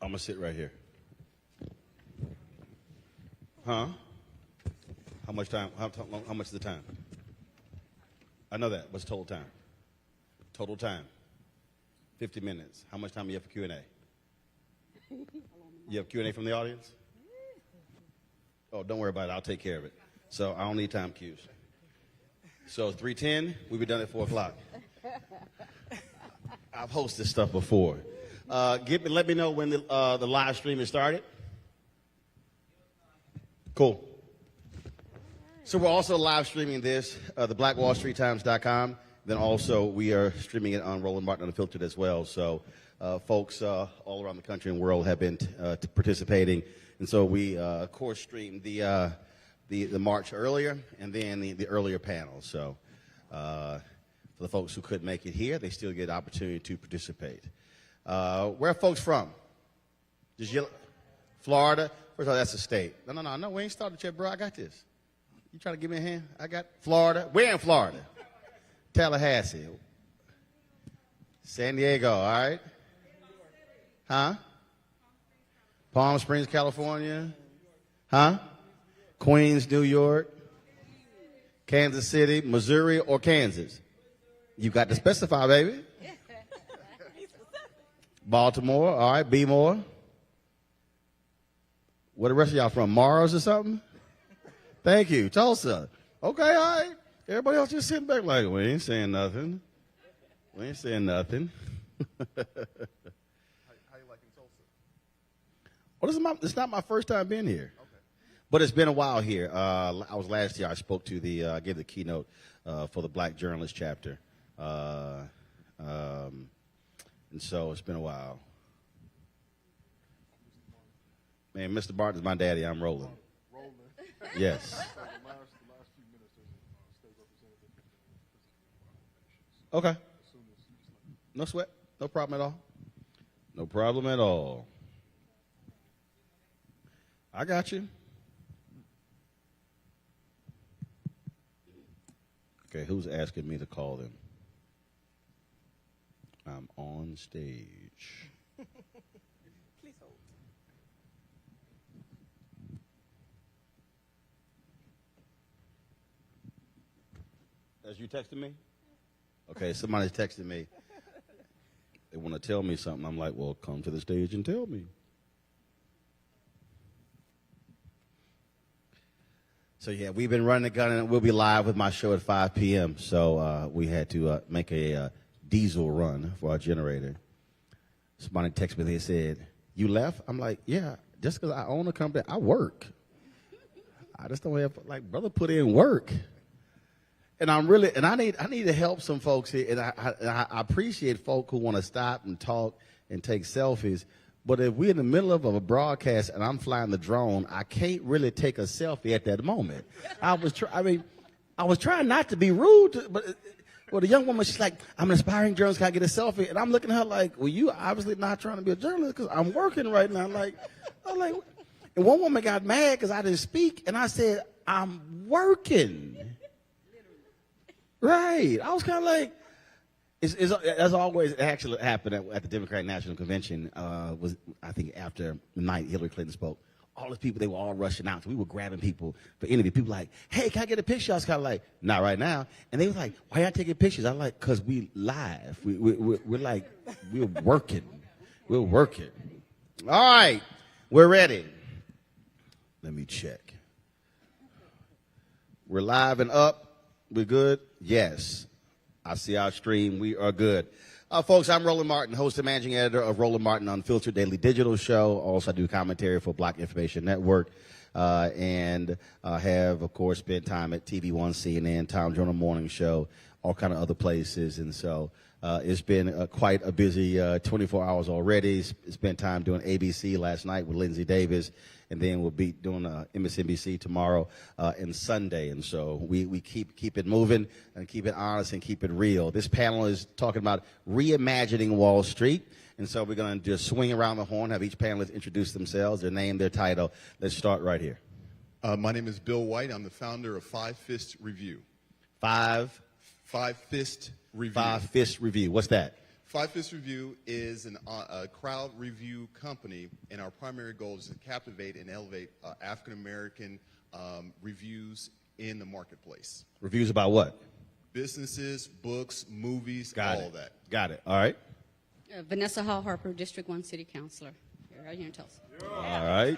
I'm gonna sit right here. Huh? How much time? How much is the time? I know that. What's total time? Total time. 50 minutes. How much time do you have for Q&A? You have Q&A from the audience? Oh, don't worry about it. I'll take care of it. So I don't need time cues. So 3:10, we'll be done at 4 o'clock. I've hosted stuff before. Let me know when the live stream is started. Cool. So we're also live streaming this, the BlackWallStreetTimes.com. Then also we are streaming it on Roland Martin Unfiltered as well. So folks all around the country and world have been participating. And so we, of course, streamed the march earlier and then the earlier panel. So for the folks who couldn't make it here, they still get the opportunity to participate. Where are folks from? Florida? First of all, that's a state. No, we ain't started yet, bro. I got this. You trying to give me a hand? I got Florida. Where in Florida? Tallahassee. San Diego, all right. Huh? Palm Springs, California. Huh? Queens, New York. Kansas City, Missouri, or Kansas? You got to specify, baby. Baltimore, all right. B-more. Where the rest of y'all from? Mars or something? Thank you. Tulsa. Okay, all right. Everybody else just sitting back like, we ain't saying nothing. We ain't saying nothing. How you liking Tulsa? Well, it's not my first time being here. Okay. But it's been a while here. I was last year. I spoke to I gave the keynote for the Black Journalist chapter. And so it's been a while. Man, Mr. Barton is my daddy. I'm Roland. Roland. Yes. The last few minutes, there's a state representative. Okay. As soon as No sweat. No problem at all. No problem at all. I got you. Okay, who's asking me to call them? I'm on stage. Please hold. As you texting me? Okay, somebody's texting me. They want to tell me something. I'm like, well, come to the stage and tell me. So, yeah, we've been running the gun, and we'll be live with my show at 5 p.m. So we had to make a diesel run for our generator. Somebody texted me. They said, you left? I'm like, yeah, just because I own a company, I work. I just don't have, like, brother, put in work. And I need to help some folks here, and I appreciate folk who want to stop and talk and take selfies. But if we're in the middle of a broadcast and I'm flying the drone, I can't really take a selfie at that moment. I was trying not to be rude, but the young woman, she's like, I'm an aspiring journalist, can I get a selfie? And I'm looking at her like, well, you obviously not trying to be a journalist because I'm working right now. I'm like, and one woman got mad because I didn't speak, and I said, I'm working. Right. I was kind of like, as always, it actually happened at the Democratic National Convention, was I think after the night Hillary Clinton spoke. All those people, they were all rushing out. So we were grabbing people for interview. People like, hey, can I get a picture? I was kind of like, not right now. And they were like, why y'all taking pictures? I'm like, because we live. We're like, we're working. We're working. All right. We're ready. Let me check. We're live and up. We're good? Yes. I see our stream. We are good. Folks, I'm Roland Martin, host and managing editor of Roland Martin Unfiltered Daily Digital Show. Also, I do commentary for Black Information Network. And have, of course, spent time at TV One, CNN, Time Journal Morning Show, all kind of other places. And so it's been quite a busy 24 hours already. Spent time doing ABC last night with Lindsay Davis. And then we'll be doing MSNBC tomorrow and Sunday. And so we keep it moving and keep it honest and keep it real. This panel is talking about reimagining Wall Street. And so we're going to just swing around the horn, have each panelist introduce themselves, their name, their title. Let's start right here. My name is Bill White. I'm the founder of Five Fist Review. Five Fist Review. Five Fist Review. What's that? Five Fifths Review is a crowd review company, and our primary goal is to captivate and elevate African American reviews in the marketplace. Reviews about what? Businesses, books, movies, Got all it. that. Got it. All right. Vanessa Hall Harper, District 1 City Councilor. Here, right here in Tulsa. All right.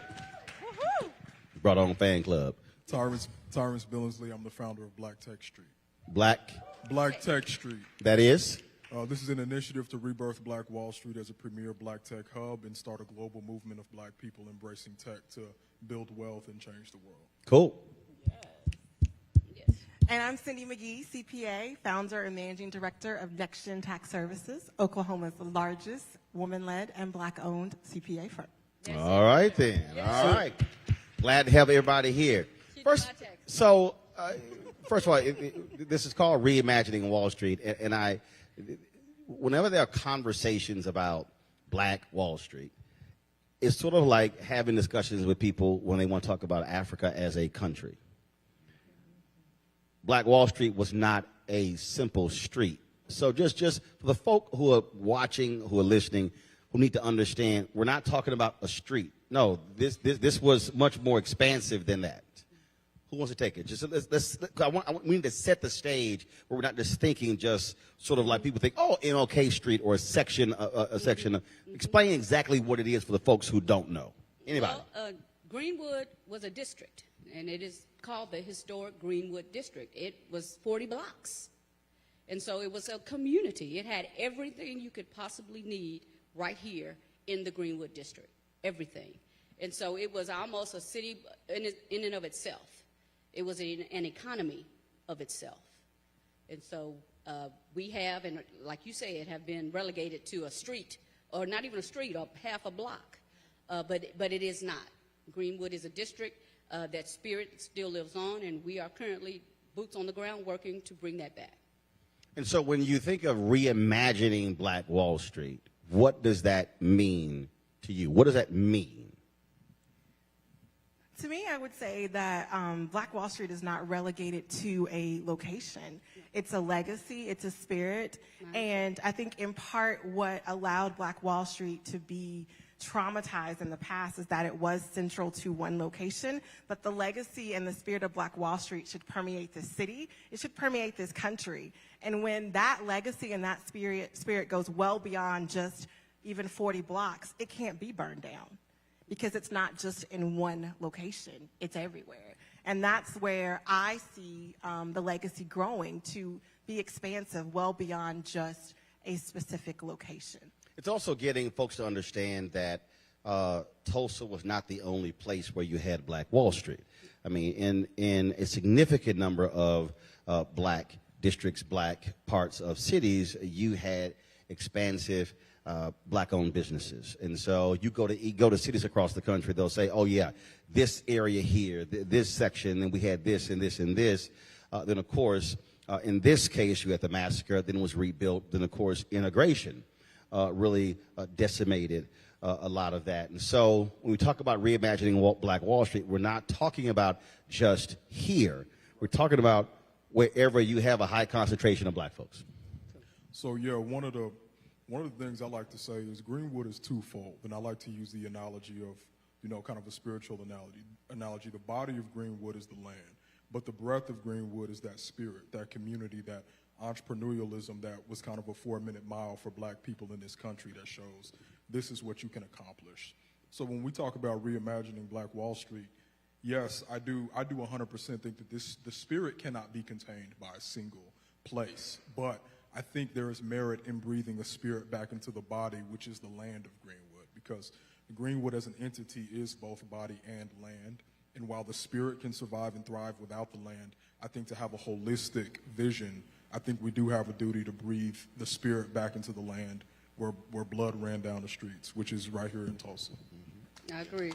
Brought on fan club. Tyrus Billingsley. I'm the founder of Black Tech Street. Black. Black Tech Street. That is. This is an initiative to rebirth Black Wall Street as a premier Black tech hub and start a global movement of Black people embracing tech to build wealth and change the world. Cool. And I'm Cindy McGee, CPA, founder and managing director of Next Gen Tax Services, Oklahoma's largest woman-led and Black-owned CPA firm. All right then. All right. Glad to have everybody here. First of all, this is called Reimagining Wall Street, and whenever there are conversations about Black Wall Street, it's sort of like having discussions with people when they want to talk about Africa as a country. Black Wall Street was not a simple street. So just for the folk who are watching, who are listening, who need to understand, we're not talking about a street. No, this was much more expansive than that. Who wants to take it? Just we need to set the stage where we're not just thinking just sort of like people think, oh, MLK Street or a section. Explain exactly what it is for the folks who don't know. Anybody? Well, Greenwood was a district, and it is called the historic Greenwood District. It was 40 blocks. And so it was a community. It had everything you could possibly need right here in the Greenwood District, everything. And so it was almost a city in and of itself. It was an economy of itself. And so we have, and like you said, have been relegated to a street, or not even a street, or half a block. But it is not. Greenwood is a district. That spirit still lives on, and we are currently boots on the ground working to bring that back. And so when you think of reimagining Black Wall Street, what does that mean to you? What does that mean? To me, I would say that Black Wall Street is not relegated to a location. It's a legacy, it's a spirit, and I think in part what allowed Black Wall Street to be traumatized in the past is that it was central to one location, but the legacy and the spirit of Black Wall Street should permeate this city. It should permeate this country. And when that legacy and that spirit goes well beyond just even 40 blocks, it can't be burned down because it's not just in one location, it's everywhere. And that's where I see the legacy growing to be expansive well beyond just a specific location. It's also getting folks to understand that Tulsa was not the only place where you had Black Wall Street. I mean, in a significant number of Black districts, Black parts of cities, you had expansive Black-owned businesses. And so you go to cities across the country, they'll say, oh, yeah, this area here, this section, and we had this and this and this. Then, of course, in this case, you had the massacre, then it was rebuilt, then, of course, integration. Really decimated a lot of that. And so when we talk about reimagining Black Wall Street, we're not talking about just here. We're talking about wherever you have a high concentration of Black folks. So yeah, one of the things I like to say is Greenwood is twofold, and I like to use the analogy of, kind of a spiritual analogy. The body of Greenwood is the land, but the breath of Greenwood is that spirit, that community, that entrepreneurialism that was kind of a 4-minute mile for Black people in this country that shows this is what you can accomplish. So when we talk about reimagining Black Wall Street, yes, I do 100% think that the spirit cannot be contained by a single place, but I think there is merit in breathing a spirit back into the body, which is the land of Greenwood, because Greenwood as an entity is both body and land. And while the spirit can survive and thrive without the land, I think to have a holistic vision, I think we do have a duty to breathe the spirit back into the land where blood ran down the streets, which is right here in Tulsa. I agree.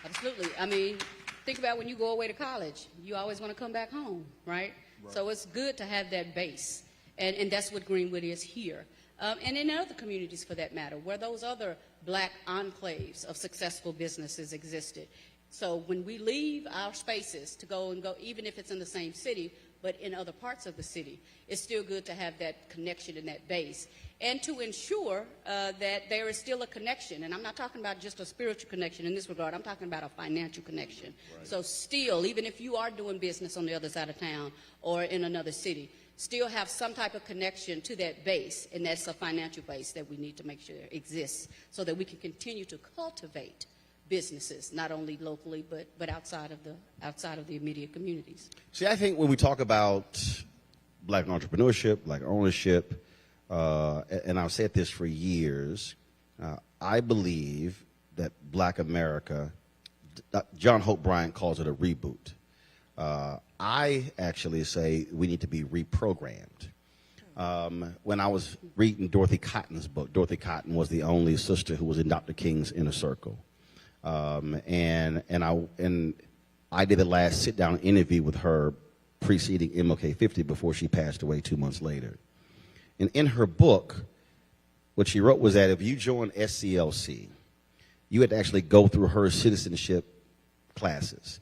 Absolutely. I mean, think about when you go away to college. You always want to come back home, right? So it's good to have that base. And that's what Greenwood is here. And in other communities, for that matter, where those other Black enclaves of successful businesses existed. So when we leave our spaces to go, even if it's in the same city, but in other parts of the city, it's still good to have that connection and that base. And to ensure that there is still a connection. And I'm not talking about just a spiritual connection in this regard. I'm talking about a financial connection. Right. So still, even if you are doing business on the other side of town or in another city, still have some type of connection to that base. And that's a financial base that we need to make sure exists so that we can continue to cultivate businesses, not only locally, but outside of the immediate communities. See, I think when we talk about black entrepreneurship, black ownership, and I've said this for years, I believe that black America, John Hope Bryant calls it a reboot. I actually say we need to be reprogrammed. When I was reading Dorothy Cotton's book, Dorothy Cotton was the only sister who was in Dr. King's inner circle. And I did the last sit-down interview with her preceding MLK 50 before she passed away 2 months later. And in her book, what she wrote was that if you join SCLC, you had to actually go through her citizenship classes,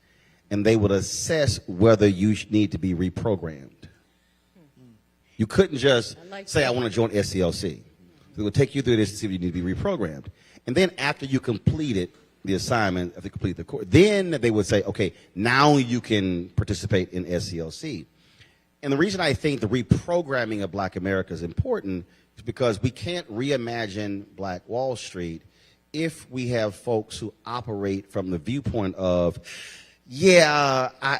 and they would assess whether you need to be reprogrammed. You couldn't just say, I want to join SCLC. They would take you through this to see if you need to be reprogrammed. And then after you completed the assignment, if you complete the course, then they would say, okay, now you can participate in SCLC. And the reason I think the reprogramming of black America is important is because we can't reimagine Black Wall Street if we have folks who operate from the viewpoint of, yeah,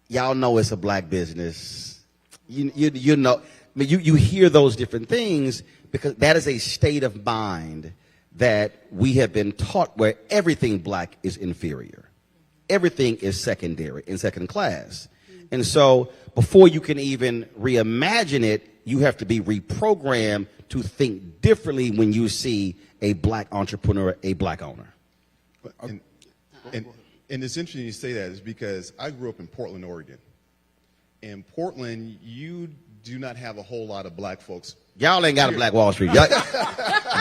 y'all know it's a black business. You know, I mean, you hear those different things because that is a state of mind that we have been taught where everything black is inferior. Everything is secondary and second class. And so before you can even reimagine it, you have to be reprogrammed to think differently when you see a black entrepreneur, a black owner. And it's interesting you say that is because I grew up in Portland, Oregon. In Portland, you do not have a whole lot of black folks. Y'all ain't got a black Wall Street. Y'all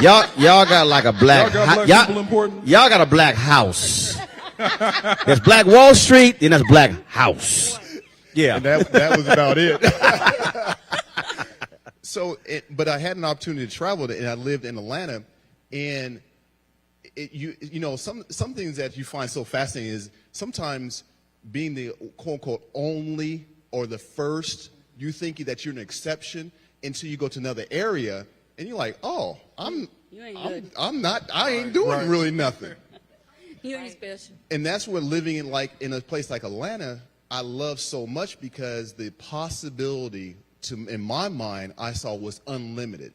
got like a black. Y'all got a black house. There's Black Wall Street, then there's Black House. Yeah, and that was about it. But I had an opportunity to travel, and I lived in Atlanta, and you know some things that you find so fascinating is sometimes being the quote unquote only or the first, you think that you're an exception until you go to another area, and you're like, oh, I ain't doing really nothing. You ain't special. And that's what living in a place like Atlanta, I love so much because the possibility in my mind, I saw was unlimited.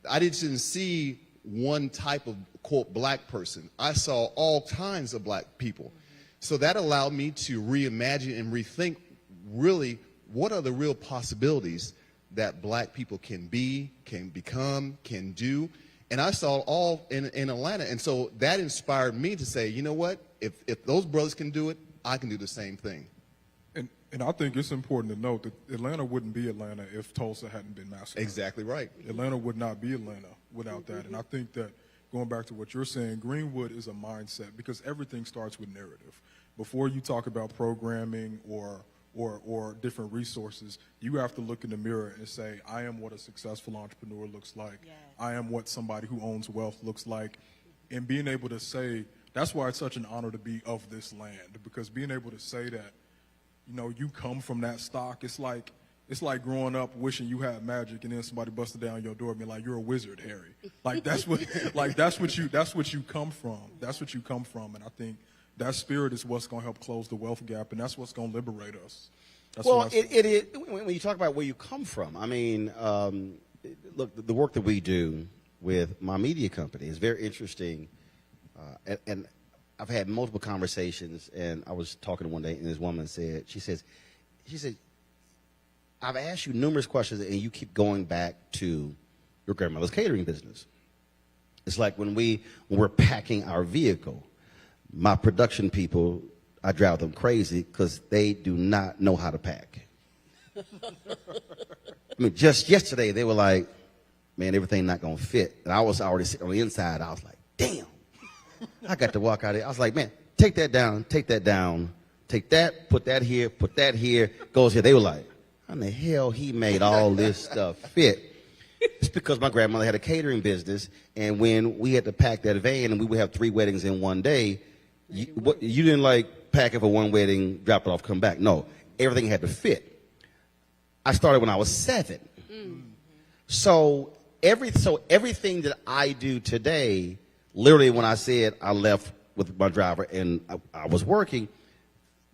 I didn't see one type of quote black person. I saw all kinds of black people. So that allowed me to reimagine and rethink really what are the real possibilities that black people can be, can become, can do. And I saw it all in Atlanta. And so that inspired me to say, you know what, if those brothers can do it, I can do the same thing. And I think it's important to note that Atlanta wouldn't be Atlanta if Tulsa hadn't been massacred. Exactly right. Atlanta would not be Atlanta without that. And I think that going back to what you're saying, Greenwood is a mindset because everything starts with narrative. Before you talk about programming or different resources, you have to look in the mirror and say, I am what a successful entrepreneur looks like. Yes. I am what somebody who owns wealth looks like. And being able to say, that's why it's such an honor to be of this land, because being able to say that, you know, you come from that stock, it's like growing up wishing you had magic and then somebody busted down your door and be like, you're a wizard, Harry. Like that's what you come from. That's what you come from. And I think that spirit is what's going to help close the wealth gap, and that's what's going to liberate us. It is. When you talk about where you come from, I mean, look, the work that we do with my media company is very interesting, and I've had multiple conversations. And I was talking to one day, and this woman said, she said, I've asked you numerous questions, and you keep going back to your grandmother's catering business. It's like when we're packing our vehicle. My production people, I drive them crazy because they do not know how to pack. I mean, just yesterday, they were like, man, everything not going to fit. And I was already sitting on the inside. I was like, damn. I got to walk out there. I was like, man, take that down, take that down, take that, put that here, goes here. They were like, how in the hell he made all this stuff fit? It's because my grandmother had a catering business, and when we had to pack that van and we would have 3 weddings in one day, you didn't like pack it for one wedding, drop it off, come back. No, everything had to fit. I started when I was 7. So everything that I do today, literally when I said I left with my driver and I was working,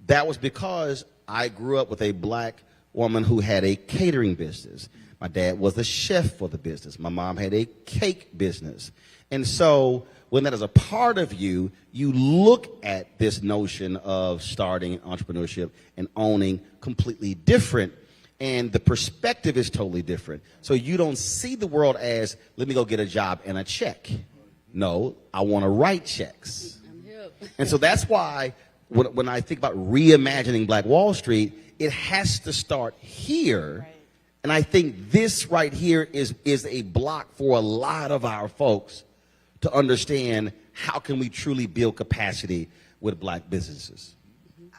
that was because I grew up with a black woman who had a catering business. My dad was the chef for the business. My mom had a cake business. And so when that is a part of you, you look at this notion of starting entrepreneurship and owning completely different. And the perspective is totally different. So you don't see the world as, let me go get a job and a check. No, I want to write checks. And so that's why when I think about reimagining Black Wall Street, it has to start here. Right. And I think this right here is a block for a lot of our folks to understand how can we truly build capacity with black businesses.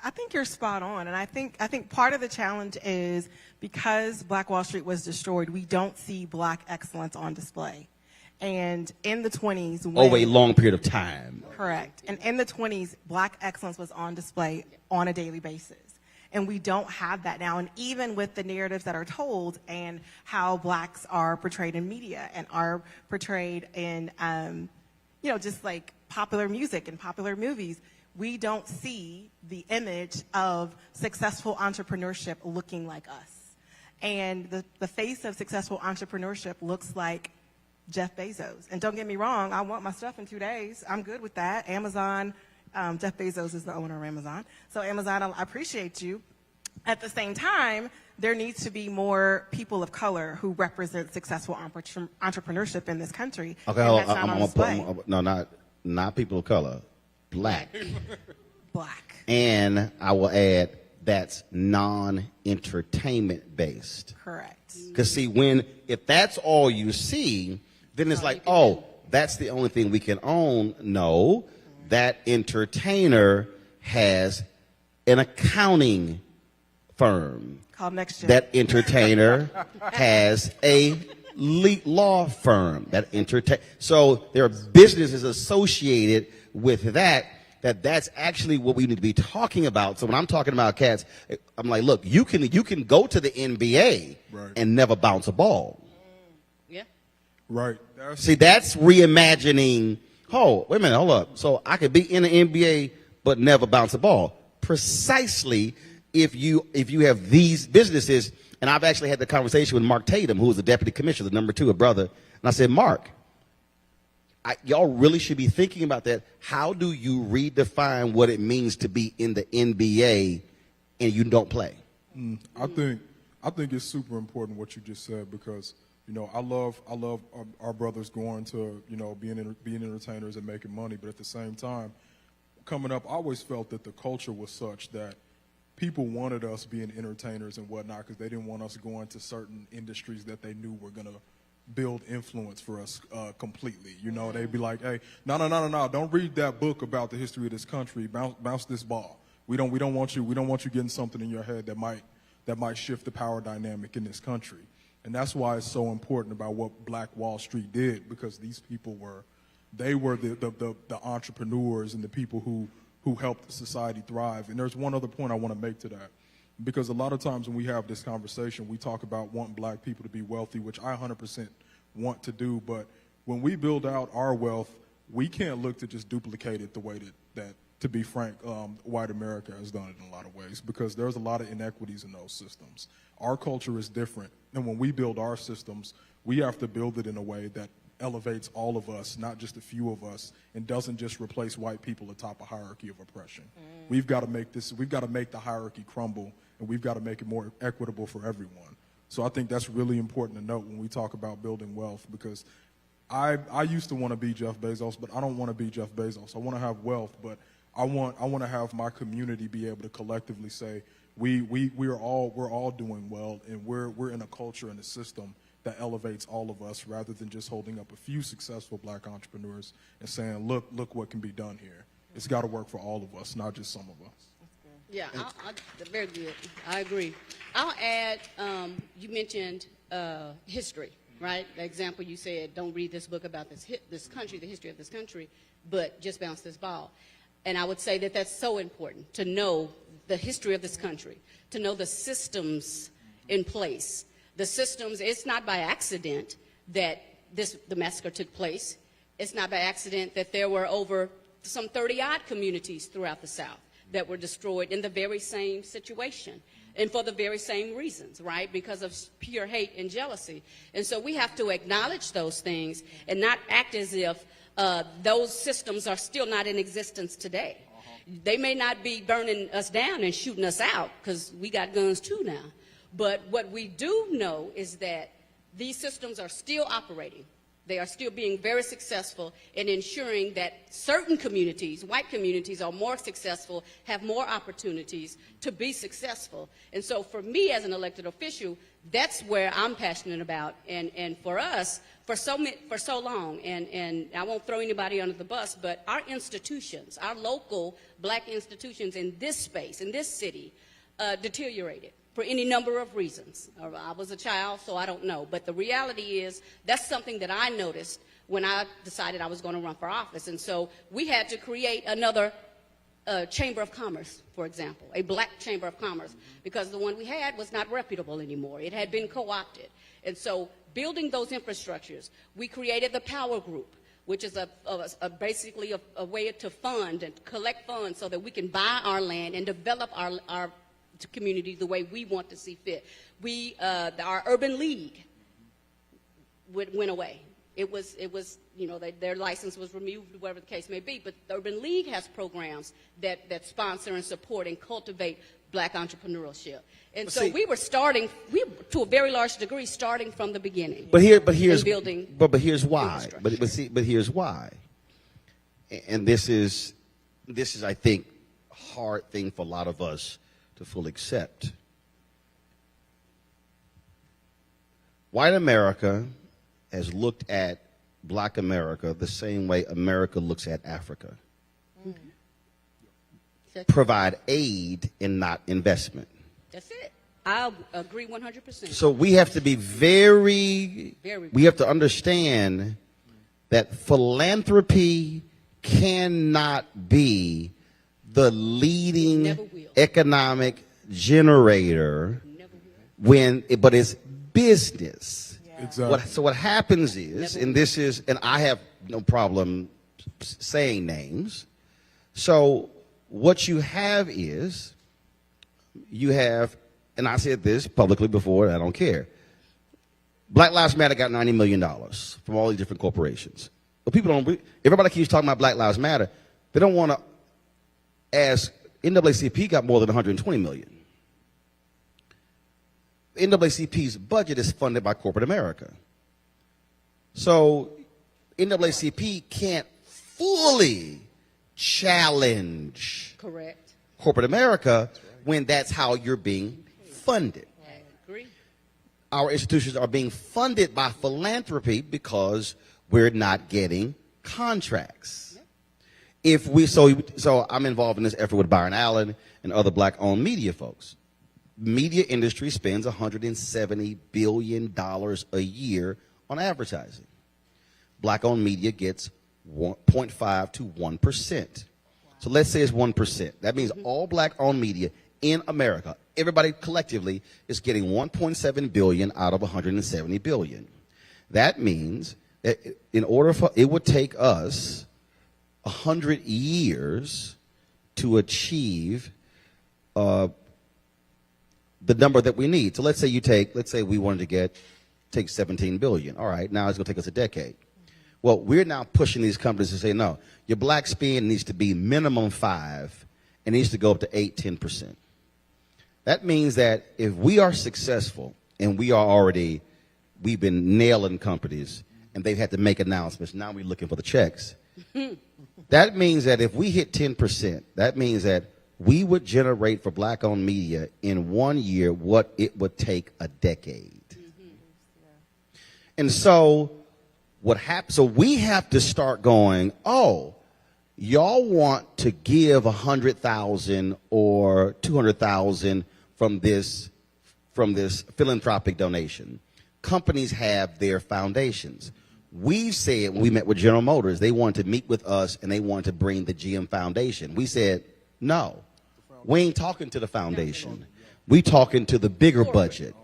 I think you're spot on, and I think part of the challenge is because Black Wall Street was destroyed, we don't see black excellence on display. And in the 20s, over a long period of time. Correct. And in the 20s, black excellence was on display on a daily basis. And we don't have that now. And even with the narratives that are told and how blacks are portrayed in media and are portrayed in, just like popular music and popular movies, we don't see the image of successful entrepreneurship looking like us. And the face of successful entrepreneurship looks like Jeff Bezos. And don't get me wrong, I want my stuff in 2 days. I'm good with that. Amazon, Jeff Bezos is the owner of Amazon. So Amazon, I appreciate you. At the same time, there needs to be more people of color who represent successful entrepreneurship in this country. Okay, not people of color, black. Black. And I will add, that's non-entertainment based. Correct. Because see, if that's all you see, then it's like, that's the only thing we can own. No, that entertainer has an accounting firm. Called Next Gen. That entertainer has a law firm. So there are businesses associated with that's actually what we need to be talking about. So when I'm talking about cats, I'm like, look, you can go to the NBA and never bounce a ball. Yeah. Right. That's reimagining. Oh, wait a minute, hold up. So I could be in the NBA but never bounce a ball. Precisely if you have these businesses, and I've actually had the conversation with Mark Tatum, who was the deputy commissioner, the number 2, a brother, and I said, Mark, y'all really should be thinking about that. How do you redefine what it means to be in the NBA and you don't play? I think it's super important what you just said because I love our brothers going to being entertainers and making money, but at the same time, coming up, I always felt that the culture was such that people wanted us being entertainers and whatnot because they didn't want us going to certain industries that they knew were going to build influence for us completely. They'd be like, hey, no, don't read that book about the history of this country. Bounce this ball. We don't want you getting something in your head that might shift the power dynamic in this country. And that's why it's so important about what Black Wall Street did, because these people were the entrepreneurs and the people who helped society thrive. And there's one other point I want to make to that. Because a lot of times when we have this conversation, we talk about wanting black people to be wealthy, which I 100% want to do. But when we build out our wealth, we can't look to just duplicate it the way that to be frank, white America has done it in a lot of ways, because there's a lot of inequities in those systems. Our culture is different. And when we build our systems, we have to build it in a way that elevates all of us, not just a few of us, and doesn't just replace white people atop a hierarchy of oppression. We've got to make the hierarchy crumble, and we've got to make it more equitable for everyone. So I think that's really important to note when we talk about building wealth, because I used to want to be Jeff Bezos, but I don't want to be Jeff Bezos. I want to have wealth, but I want to have my community be able to collectively say we're all doing well, and we're in a culture and a system that elevates all of us, rather than just holding up a few successful black entrepreneurs and saying, look what can be done here. It's got to work for all of us, not just some of us. Yeah, very good. I agree. I'll add, you mentioned history, right? The example you said, don't read this book about this country, the history of this country, but just bounce this ball. And I would say that that's so important, to know the history of this country, to know the systems in place. The systems, it's not by accident that the massacre took place. It's not by accident that there were over some 30-odd communities throughout the South that were destroyed in the very same situation and for the very same reasons, right? Because of pure hate and jealousy. And so we have to acknowledge those things and not act as if those systems are still not in existence today. They may not be burning us down and shooting us out because we got guns too now. But what we do know is that these systems are still operating. They are still being very successful in ensuring that certain communities, white communities, are more successful, have more opportunities to be successful. And so for me as an elected official, that's where I'm passionate about. And for us, for so long, and I won't throw anybody under the bus, but our institutions, our local black institutions in this space, in this city, deteriorated for any number of reasons. I was a child, so I don't know. But the reality is that's something that I noticed when I decided I was going to run for office. And so we had to create another chamber of commerce, for example, a black chamber of commerce, because the one we had was not reputable anymore. It had been co-opted. And so building those infrastructures, we created the Power Group, which is basically a way to fund and collect funds so that we can buy our land and develop our community the way we want to see fit. Our urban league went away. It was their license was removed, whatever the case may be. But the urban league has programs that sponsor and support and cultivate black entrepreneurship. And so we were to a very large degree starting from the beginning. But here's why. But here's why. And this is I think hard thing for a lot of us to fully accept. White America has looked at black America the same way America looks at Africa. Mm-hmm. Provide aid and not investment. That's it. I agree 100%. So we have to be we have to understand that philanthropy cannot be the leading economic generator but it's business. Yeah. Exactly. So what happens is, and I have no problem saying names. So what you have is, and I said this publicly before, I don't care. Black Lives Matter got $90 million from all these different corporations. But everybody keeps talking about Black Lives Matter. They don't want to ask, NAACP got more than $120 million. NAACP's budget is funded by corporate America. So NAACP can't fully challenge corporate America when that's how you're being funded. I agree. Our institutions are being funded by philanthropy because we're not getting contracts. So I'm involved in this effort with Byron Allen and other black-owned media folks. Media industry spends $170 billion a year on advertising. Black-owned media gets 0.5 to 1%. So let's say it's 1%. That means all black-owned media in America, everybody collectively, is getting $1.7 billion out of $170 billion. That means that it would take us 100 years to achieve the number that we need. So let's say we wanted to take 17 billion. All right, now it's going to take us a decade. Well, we're now pushing these companies to say, no, your black spend needs to be minimum 5% and needs to go up to 8-10%. That means that if we are successful and we've been nailing companies and they've had to make announcements, now we're looking for the checks. That means that if we hit 10%, that means that we would generate for black-owned media in 1 year what it would take a decade. And so what happens? So we have to start going, y'all want to give 100,000 or 200,000 from this philanthropic donation. Companies have their foundations. We've said, when we met with General Motors, they wanted to meet with us and they wanted to bring the GM Foundation. We said, no, we ain't talking to the foundation. We talking to the bigger budget.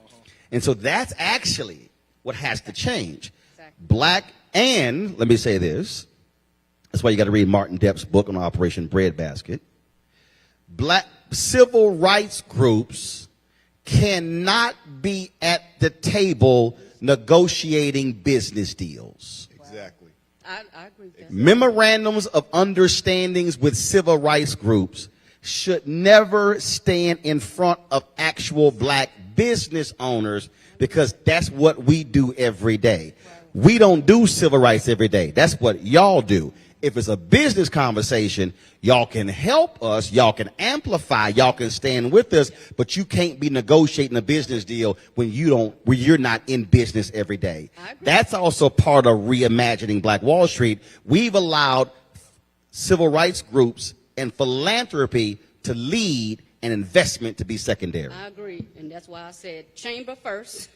And so that's actually what has to change. Black, and let me say this, that's why you got to read Martin Depp's book on Operation Breadbasket. Black civil rights groups cannot be at the table negotiating business deals. Exactly. I agree with that. Memorandums of understandings with civil rights groups should never stand in front of actual black business owners, because that's what we do every day. We don't do civil rights every day. That's what y'all do. If it's a business conversation, y'all can help us, y'all can amplify, y'all can stand with us, but you can't be negotiating a business deal when you're not in business every day. That's also part of reimagining Black Wall Street. We've allowed civil rights groups and philanthropy to lead and investment to be secondary. I agree, and that's why I said chamber first,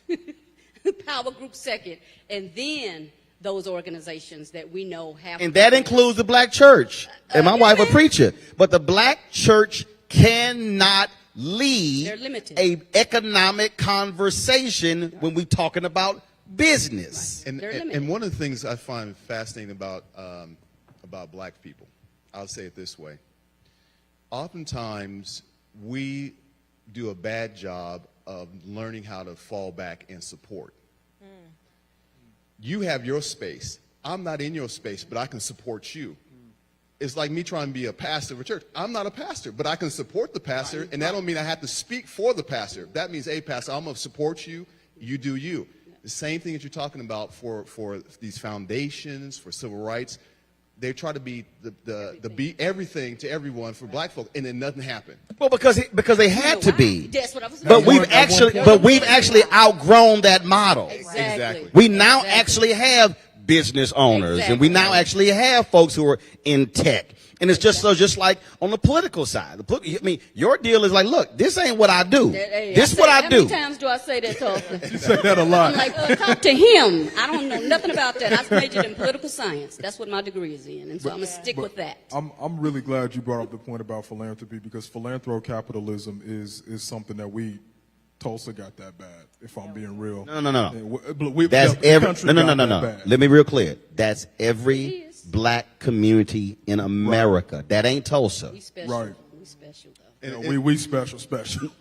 power group second, and then those organizations that we know have. And that includes the black church. And my wife a preacher. But the black church cannot lead a economic conversation when we're talking about business. And one of the things I find fascinating about black people, I'll say it this way. Oftentimes, we do a bad job of learning how to fall back and support. You have your space. I'm not in your space, but I can support you. It's like me trying to be a pastor of a church. I'm not a pastor, but I can support the pastor, and that don't mean I have to speak for the pastor. That means, hey, pastor, I'm going to support you. You do you. The same thing that you're talking about for these foundations, for civil rights. They try to be be everything to everyone for black folk, and then nothing happened. Well, because they had to be. That's what I was But saying. we've actually outgrown that model. Exactly. We now actually have business owners, and we now actually have folks who are in tech. And it's just like on the political side. I mean, your deal is like, look, this ain't what I do. This is what I do. How many times do I say that, Tulsa? You say that a lot. I'm like, talk to him. I don't know nothing about that. I majored in political science. That's what my degree is in, and so I'm going to stick with that. I'm really glad you brought up the point about philanthropy, because philanthrocapitalism is something that Tulsa got that bad, if I'm being real. No. That's every No. Let me be real clear. That's every black community in America. That ain't Tulsa. We special. Right. We special, though. We special.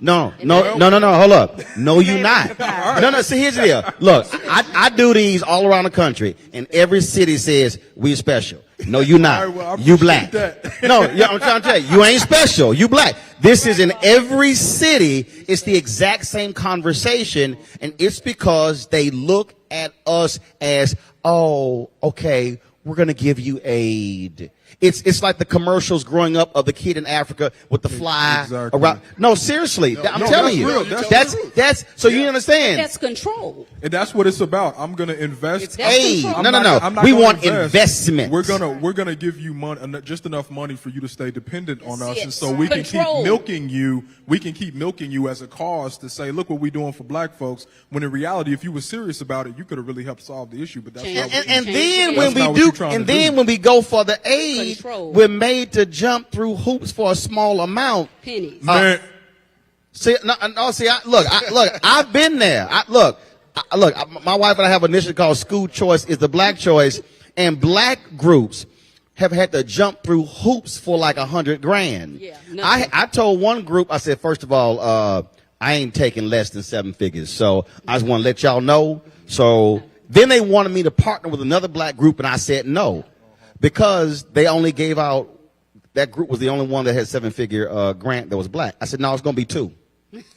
No. Hold up. No, you not. No. See, here's the deal. Look, I do these all around the country, and every city says we special. No, you not. All right, well, you black. that. No, I'm trying to tell you, you ain't special. You black. This is in every city. It's the exact same conversation, and it's because they look at us as, oh, okay, we're going to give you aid. It's like the commercials growing up of the kid in Africa with the fly around. No, seriously, I'm telling you. That's so you understand. That's control. And that's what it's about. I'm going to invest. Aid. No. We want investment. We're gonna give you money, just enough money for you to stay dependent on us, and so we Control. can keep milking you. We can keep milking you as a cause to say, look what we're doing for black folks. When in reality, if you were serious about it, you could have really helped solve the issue. But that's not what and then that's when not we what you're do, trying and to then do. when we go for the aid, Control. we're made to jump through hoops for a small amount. Pennies. Man, See, I've been there. My wife and I have an initiative called School Choice is the Black Choice, and black groups have had to jump through hoops for like $100,000. Yeah, I told one group, I said, first of all, I ain't taking less than 7 figures, so I just want to let y'all know. So then they wanted me to partner with another black group, and I said no, because they only gave out, that group was the only one that had 7-figure grant that was black. I said, no, it's going to be 2.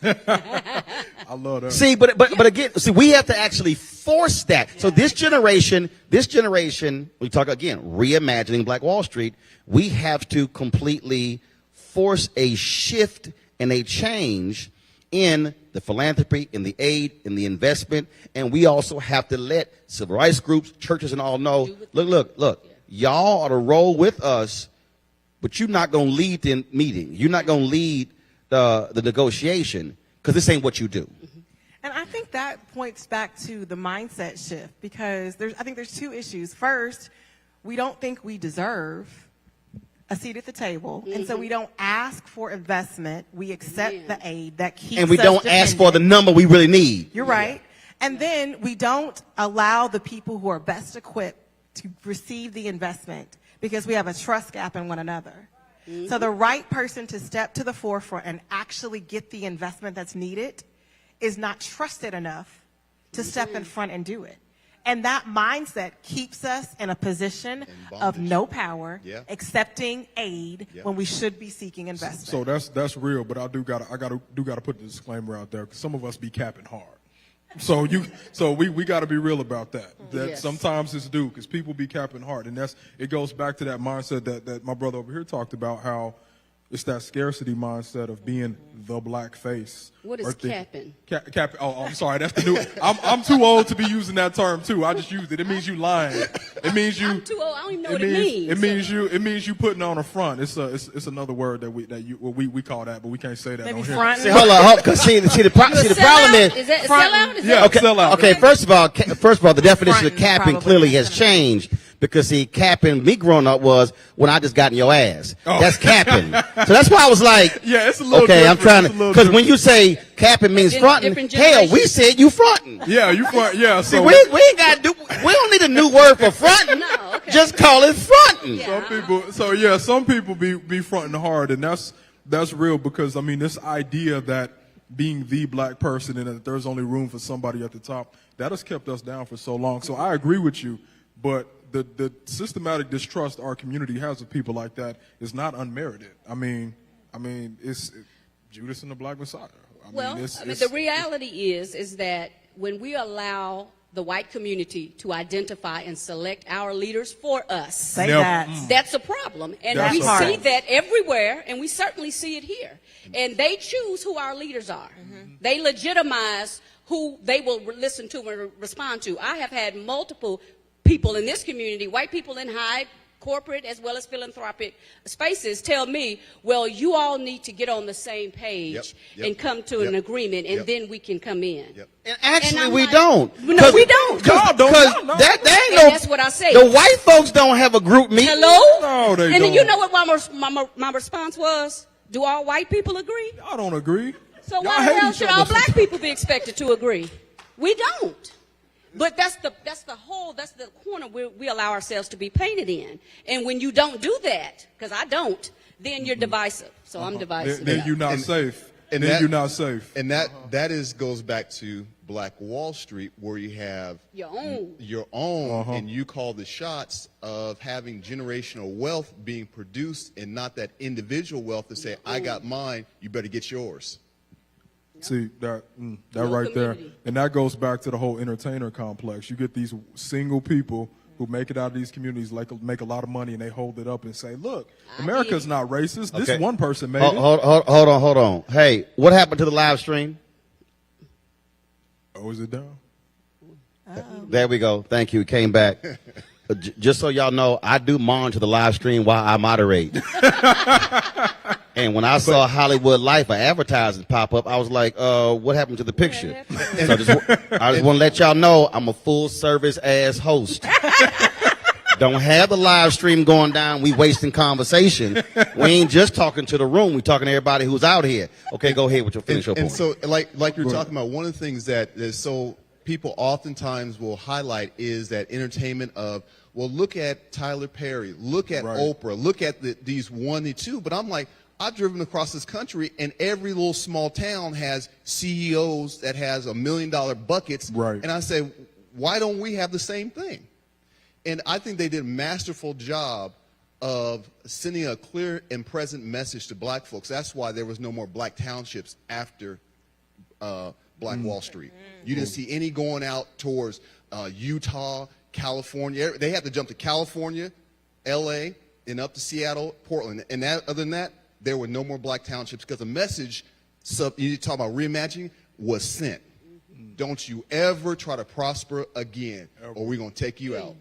I love that. See, but again, we have to actually force that. So this generation, we talk again, reimagining Black Wall Street. We have to completely force a shift and a change in the philanthropy, in the aid, in the investment, and we also have to let civil rights groups, churches, and all know. Look. Y'all ought to roll with us but you're not going to lead the meeting. You're not going to lead the negotiation because this ain't what you do. And I think that points back to the mindset shift because I think there's two issues. First, we don't think we deserve a seat at the table, and so we don't ask for investment. We accept the aid that keeps And we us don't ask for the dependent. number we really need. You're right. And then we don't allow the people who are best equipped to receive the investment because we have a trust gap in one another. So the right person to step to the forefront and actually get the investment that's needed is not trusted enough to step in front and do it. And that mindset keeps us in a position of no power, accepting aid when we should be seeking investment. So that's real, but I do gotta put the disclaimer out there because some of us be capping hard. So we got to be real about that. That Yes. sometimes it's due because people be capping hard, and it goes back to that mindset that my brother over here talked about, how it's that scarcity mindset of being the black face. What is Or capping? Capping. Oh, I'm sorry. That's the new. I'm too old to be using that term too. I just used it. It means you lying. It means you. I'm too old. I don't even know what it means. It means you putting on a front. It's another word that we call that, but we can't say that Maybe on here. front. See, hold on, because the problem is. Is that a sellout? Is Yeah, that sell out. Okay, first of all, the definition of Fronting capping probably clearly is has gonna- changed because see, capping me growing up was when I just got in your ass. Oh. That's capping. So that's why I was like, Yeah, it's a little okay, I'm different. trying It's a to little because when you say capping means Different fronting, hell, generation. we said you fronting. Yeah, you front. Yeah, See, so we ain't got to do. We don't need a new word for fronting. No, okay. Just call it fronting. Yeah. some people be fronting hard, and that's real because I mean this idea that being the black person and that there's only room for somebody at the top, that has kept us down for so long. So I agree with you, but the systematic distrust our community has of people like that is not unmerited. I mean it's Judas and the Black Messiah. The reality is that when we allow the white community to identify and select our leaders for us, Say Never. that. that's a problem. And That's we a see problem. that everywhere, and we certainly see it here. And they choose who our leaders are. They legitimize who they will listen to and respond to. I have had multiple people in this community, white people in high corporate as well as philanthropic spaces, tell me, well, you all need to get on the same page and come to an agreement, and then we can come in. And actually, And I'm we like, don't. No, we don't. Y'all don't. Because Y'all know. that ain't And no. that's what I say. The white folks don't have a group meeting. Hello? No, they and then you don't. know what my response was? Do all white people agree? I don't agree. So Y'all why hate the hell each should other all black sometimes. people be expected to agree? We don't. But that's the corner where we allow ourselves to be painted in. And when you don't do that, because I don't, then you're divisive. So I'm divisive. Then you're not safe. and then that- you're not safe. And that goes back to Black Wall Street, where you have Your own. and you call the shots of having generational wealth being produced, and not that individual wealth to say, I got mine, you better get yours. See that No right there, community. and that goes back to the whole entertainer complex. You get these single people who make it out of these communities, make a lot of money, and they hold it up and say, "Look, America's not racist. This Okay. one person made Hold on. Hey, what happened to the live stream? it." Oh, is it down? There we go. Thank you. It came back. Just so y'all know, I do monitor the live stream while I moderate. And when I saw Hollywood Life, an advertising pop up, I was like, what happened to the picture? So I just want to let y'all know I'm a full service ass host. Don't have the live stream going down. We wasting conversation. We ain't just talking to the room. We talking to everybody who's out here. Okay, go ahead with your finish your And point. so, like you're talking about, one of the things that is so people oftentimes will highlight is that entertainment of, well, look at Tyler Perry, look at Right. Oprah, look at these 1 and 2. But I'm like, I've driven across this country, and every little small town has CEOs that has $1 million buckets. Right. And I say, why don't we have the same thing? And I think they did a masterful job of sending a clear and present message to black folks. That's why there was no more black townships after Black Wall Street. You didn't see any going out towards Utah, California. They had to jump to California, L.A., and up to Seattle, Portland. And other than that, there were no more black townships because the message, you talk about reimagining, was sent. Don't you ever try to prosper again, or we're going to take you out.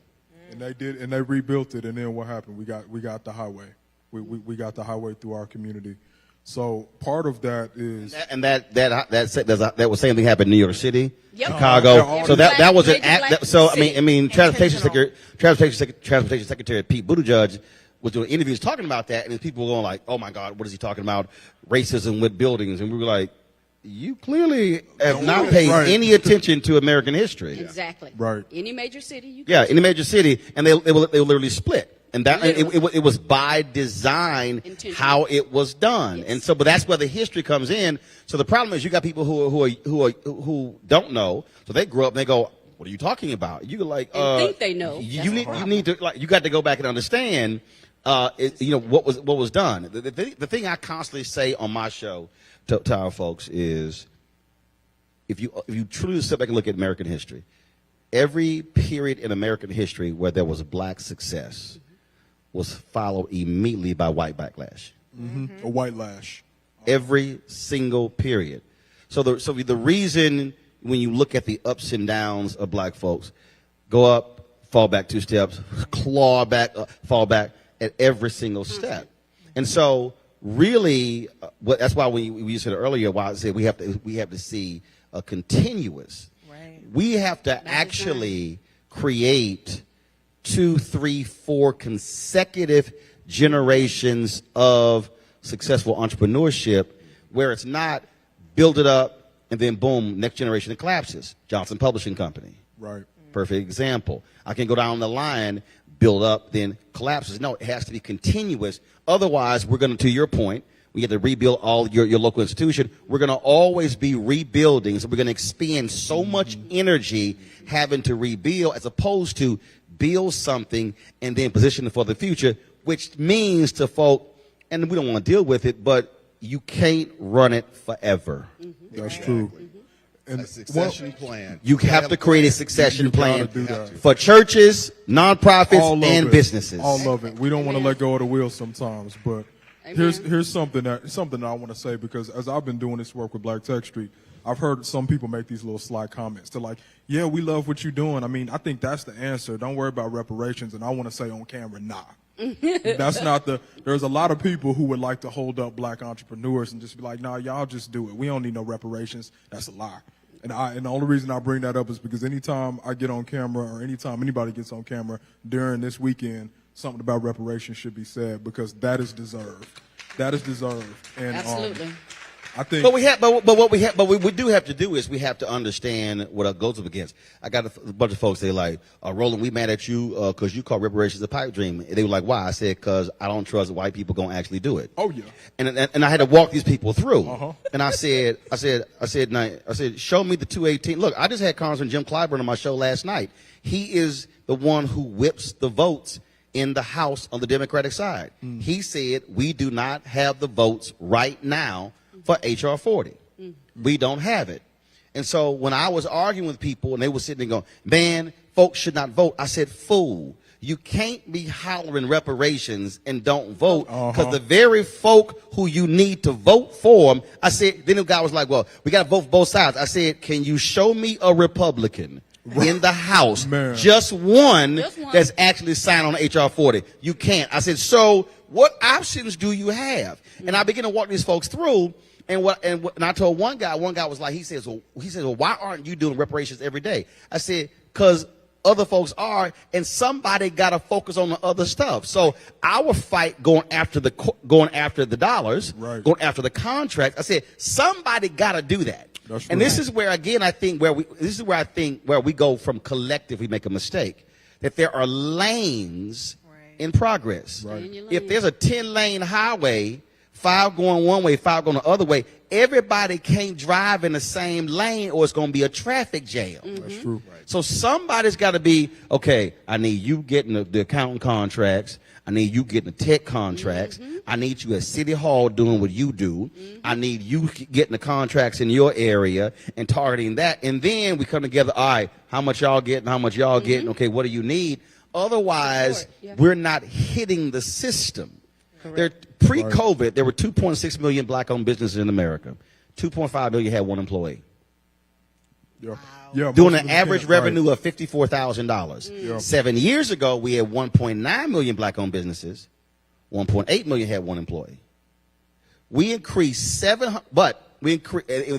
And they did, and they rebuilt it. And then what happened? We got the highway. We got the highway through our community. So part of that is that was same thing happened in New York City, Yep. Chicago. Yeah, So that was an Major black so I city. mean transportation Intentional. transportation secretary Pete Buttigieg was doing interviews talking about that, and people were going like, "Oh my God, what is he talking about? Racism with buildings?" And we were like, "You clearly have not paid Right. any attention to American history." Exactly. Right. Any major city you Yeah, go in a major city, and they will literally split, and that Literally. it was by design Intentional. how it was done, Yes. and so but that's where the history comes in. So the problem is you got people who don't know, so they grow up and they go, "What are you talking about?" You like And think they know. You That's the need problem. to like you got to go back and understand, what was done. The thing I constantly say on my show to our folks is, if you truly sit back and look at American history, every period in American history where there was black success was followed immediately by white backlash. a white lash. Every single period. So the reason when you look at the ups and downs of black folks, go up, fall back 2 steps, claw back, fall back at every single step. And so really, that's why we said earlier, why I said we have to see a continuous. Right. We have to actually create 2, 3, 4 consecutive generations of successful entrepreneurship where it's not build it up and then boom, next generation it collapses. Johnson Publishing Company. Right. Perfect example. I can go down the line, build up, then collapses. No, it has to be continuous. Otherwise, we're going to your point, we have to rebuild all your local institution. We're going to always be rebuilding. So we're going to expend so much energy having to rebuild as opposed to build something and then position it for the future, which means to folk, and we don't want to deal with it, but you can't run it forever. That's true. And A succession plan. You have to create a succession You gotta plan do that. for churches, nonprofits, all of and it. businesses. All of it. We don't want to let go of the wheel sometimes, but Amen. here's something that I want to say, because as I've been doing this work with Black Tech Street, I've heard some people make these little sly comments. They're like, "Yeah, we love what you're doing. I mean, I think that's the answer. Don't worry about reparations." And I want to say on camera, nah. That's not there's a lot of people who would like to hold up black entrepreneurs and just be like, "Nah, y'all just do it. We don't need no reparations." That's a lie. And the only reason I bring that up is because anytime I get on camera or anytime anybody gets on camera during this weekend, something about reparations should be said, because that is deserved. That is deserved. And Absolutely. I think But what we do have to do is we have to understand what it goes up against. I got a bunch of folks, they like, Roland, we mad at you because you call reparations a pipe dream. And they were like, why? I said, because I don't trust white people going to actually do it. Oh, yeah. And I had to walk these people through. Uh-huh. And I said, show me the 218. Look, I just had Congressman Jim Clyburn on my show last night. He is the one who whips the votes in the House on the Democratic side. He said, we do not have the votes right now for H.R. 40. We don't have it. And so when I was arguing with people and they were sitting there going, man, folks should not vote, I said, fool, you can't be hollering reparations and don't vote, because the very folk who you need to vote for them, I said, then the guy was like, well, we got to vote for both sides. I said, can you show me a Republican in the House, Man. just one Just one. that's actually signed on H.R. 40? You can't. I said, so what options do you have? And I began to walk these folks through. And I told one guy was like, he says, well, why aren't you doing reparations every day? I said, because other folks are, and somebody got to focus on the other stuff. So our fight going after the dollars, Right. going after the contract, I said, somebody got to do that. That's And right. this is where, again, I think where we go from collective, we make a mistake, that there are lanes Right. in progress. Stay in your If lane. there's a 10-lane highway, 5 going one way, 5 going the other way, everybody can't drive in the same lane or it's going to be a traffic jam. that's true. So somebody's got to be, okay, I need you getting the accounting contracts. I need you getting the tech contracts. I need you at City Hall doing what you do. I need you getting the contracts in your area and targeting that. And then we come together, all right, how much y'all getting, how much y'all getting, okay, what do you need? Otherwise, Support, yeah. we're not hitting the system. Pre-COVID, there were 2.6 million black-owned businesses in America. 2.5 million had one employee. Yeah. Yeah, Doing most an of them average can't, right. revenue of $54,000. Yeah. 7 years ago, we had 1.9 million black-owned businesses, 1.8 million had one employee. We increased they're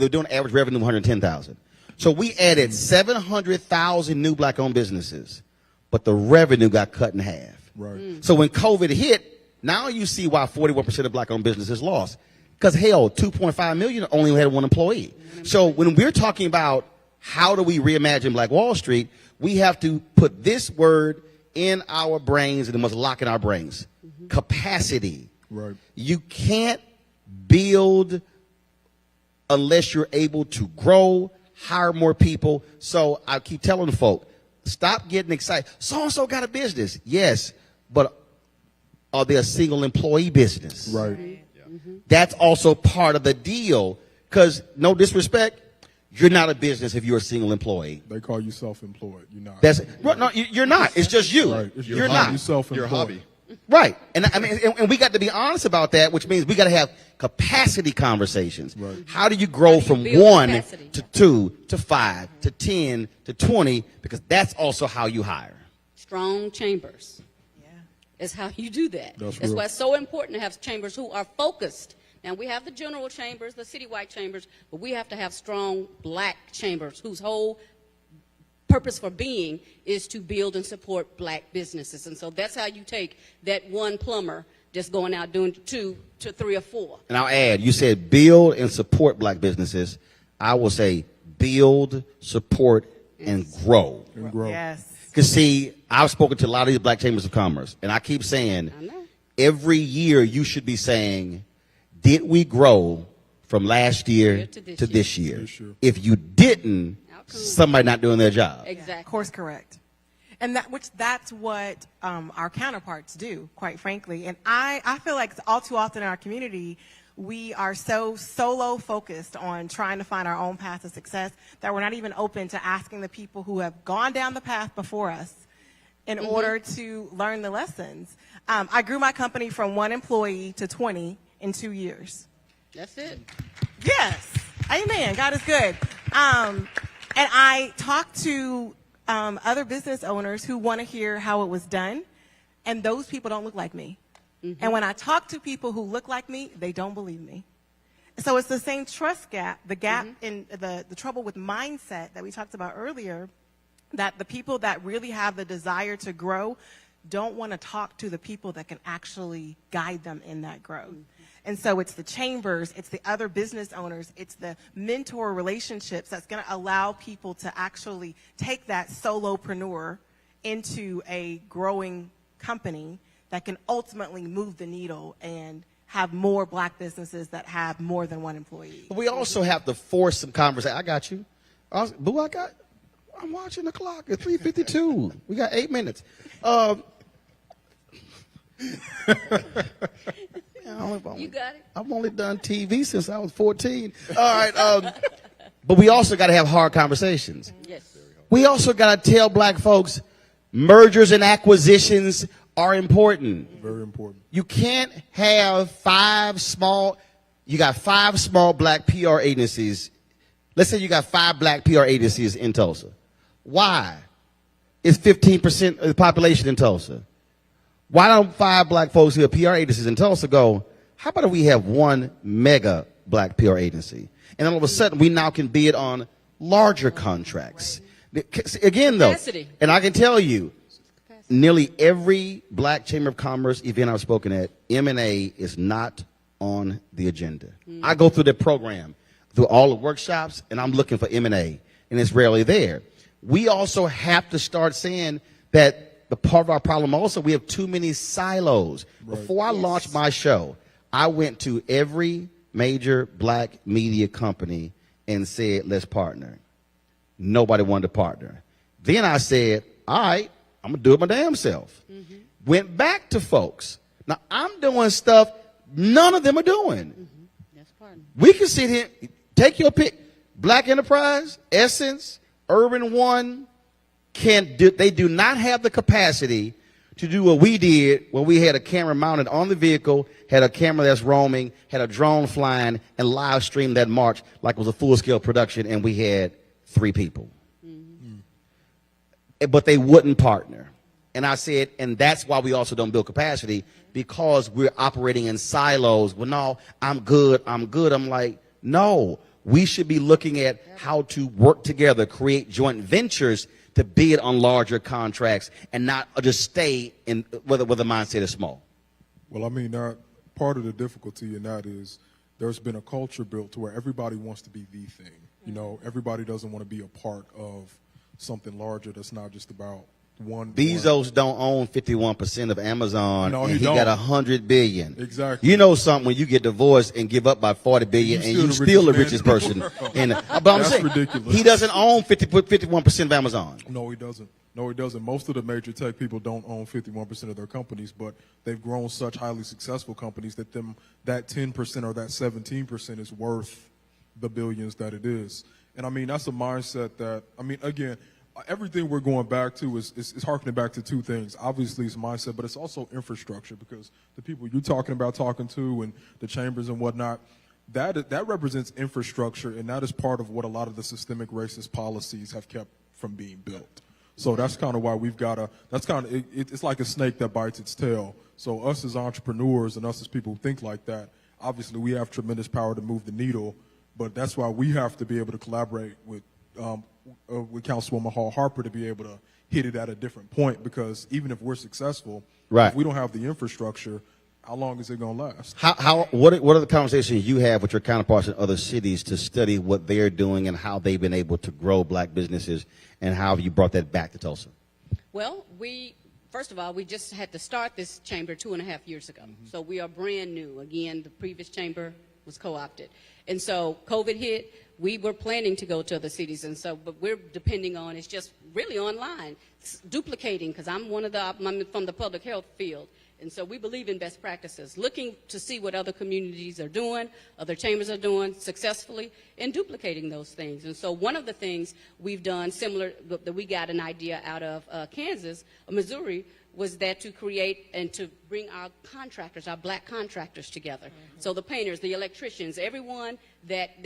doing average revenue of 110,000. So we added 700,000 new black-owned businesses, but the revenue got cut in half. Right. So when COVID hit, now you see why 41% of black-owned businesses lost. Because hell, 2.5 million only had one employee. So when we're talking about how do we reimagine Black Wall Street, we have to put this word in our brains, and it must lock in our brains. Capacity. Right. You can't build unless you're able to grow, hire more people. So I keep telling the folk, stop getting excited. So-and-so got a business. Yes, but are they a single employee business? Right. That's also part of the deal. Because, no disrespect, you're not a business if you're a single employee. They call you self-employed. You're not. No, you're not. It's just you. Right. It's You're your not. hobby, self-employed. Your hobby. Right. And I mean, and we got to be honest about that, which means we got to have capacity conversations. Right. How do you grow How do you from build 1 capacity? to 2 to 5 to 10 to 20? Because that's also how you hire. Strong chambers is how you do that. That's That's real. why it's so important to have chambers who are focused. Now, we have the general chambers, the citywide chambers, but we have to have strong black chambers whose whole purpose for being is to build and support black businesses. And so that's how you take that one plumber just going out doing 2 to 3 or 4. And I'll add, you said build and support black businesses. I will say build, support, and grow. And grow. Yes. Because, see, I've spoken to a lot of these black chambers of commerce, and I keep saying I know. every year you should be saying, did we grow from last year to this year? This year. If you didn't, Outcome. somebody not doing their job. Exactly. Course correct. And that's what our counterparts do, quite frankly. And I feel like all too often in our community, we are so solo focused on trying to find our own path to success that we're not even open to asking the people who have gone down the path before us in order to learn the lessons. I grew my company from 1 employee to 20 in 2 years. That's it. Yes. Amen. God is good. And I talked to other business owners who want to hear how it was done, and those people don't look like me. And when I talk to people who look like me, they don't believe me. So it's the same trust gap, the gap in the trouble with mindset that we talked about earlier, that the people that really have the desire to grow don't want to talk to the people that can actually guide them in that growth. And so it's the chambers, it's the other business owners, it's the mentor relationships that's going to allow people to actually take that solopreneur into a growing company that can ultimately move the needle and have more black businesses that have more than 1 employee. But we also have to force some conversation. I got you. I'm watching the clock. It's 3:52. We got 8 minutes. You got it. I've only done TV since I was 14. All right. But we also got to have hard conversations. Yes. We also got to tell black folks mergers and acquisitions are important. Very important. You can't have 5 small black PR agencies. Let's say you got 5 black PR agencies in Tulsa. Why? It's 15% of the population in Tulsa. Why don't 5 black folks who are PR agencies in Tulsa go, how about if we have 1 mega black PR agency? And all of a sudden, we now can bid on larger contracts. Again, though, Capacity. and I can tell you, nearly every black chamber of commerce event I've spoken at, M&A is not on the agenda. I go through the program, through all the workshops, and I'm looking for M&A, and it's rarely there. We also have to start saying that the part of our problem also, we have too many silos. Right. Before I launched my show, I went to every major black media company and said, let's partner. Nobody wanted to partner. Then I said, all right, I'm going to do it my damn self. Went back to folks. Now, I'm doing stuff none of them are doing. That's part of it. We can sit here, take your pick. Black Enterprise, Essence, Urban One, they do not have the capacity to do what we did when we had a camera mounted on the vehicle, had a camera that's roaming, had a drone flying, and live streamed that march like it was a full-scale production, and we had 3 people. But they wouldn't partner. And I said, and that's why we also don't build capacity, because we're operating in silos. Well, no, I'm good. I'm like, no, we should be looking at how to work together, create joint ventures to bid on larger contracts and not just stay in where the mindset is small. Well, I mean, part of the difficulty in that is there's been a culture built to where everybody wants to be the thing. You know, everybody doesn't want to be a part of something larger that's not just about one. Bezos don't own 51% of Amazon, No, and he he don't. got $100 billion. Exactly. You know something when you get divorced and give up by $40 billion, and you still the richest person. But I'm That's saying, ridiculous. he doesn't own 51% of Amazon. No, he doesn't. No, he doesn't. Most of the major tech people don't own 51% of their companies, but they've grown such highly successful companies that that 10% or that 17% is worth the billions that it is. And I mean, that's a mindset that, I mean, again, everything we're going back to is harkening back to two things. Obviously, it's mindset, but it's also infrastructure, because the people you're talking to and the chambers and whatnot, that represents infrastructure, and that is part of what a lot of the systemic racist policies have kept from being built. So that's kind of why we've got to, it's like a snake that bites its tail. So us as entrepreneurs and us as people who think like that, obviously we have tremendous power to move the needle, but that's why we have to be able to collaborate with Councilwoman Hall Harper to be able to hit it at a different point, because even if we're successful, Right. if we don't have the infrastructure, how long is it going to last? What are the conversations you have with your counterparts in other cities to study what they're doing and how they've been able to grow black businesses, and how have you brought that back to Tulsa? Well, first of all, we just had to start this chamber 2.5 years ago. So we are brand new. Again, the previous chamber was co-opted. And so COVID hit. We were planning to go to other cities, and so, but we're depending on, it's just really online, it's duplicating, because I'm from the public health field. And so we believe in best practices, looking to see what other communities are doing, other chambers are doing successfully, and duplicating those things. And so one of the things we've done similar, that we got an idea out of Kansas, Missouri, was that to create and to bring our contractors, our black contractors together. Mm-hmm. So the painters, the electricians, everyone that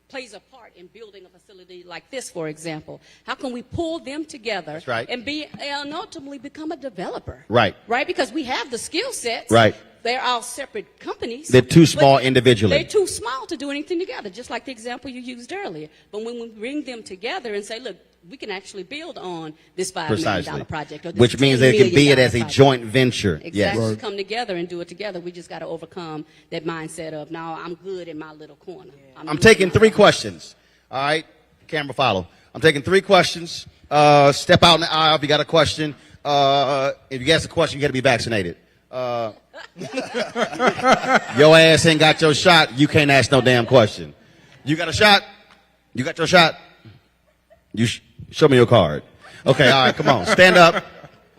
plays a part in building a facility like this, for example. How can we pull them together? That's right. And ultimately become a developer? Right. Right, because we have the skill sets. Right. They're all separate companies. They're too small individually. They're too small to do anything together, just like the example you used earlier. But when we bring them together and say, look, we can actually build on this $5 million project. Or this Which means they can be it as a project. joint venture. Exactly. Yes. Right. Come together and do it together. We just got to overcome that mindset of, no, I'm good in my little corner. I'm taking 3 questions. All right, camera follow. I'm taking 3 questions. Step out in the aisle if you got a question. If you ask a question, you got to be vaccinated. Your ass ain't got your shot. You can't ask no damn question. You got a shot? You got your shot? Show me your card. Okay, all right, come on. Stand up.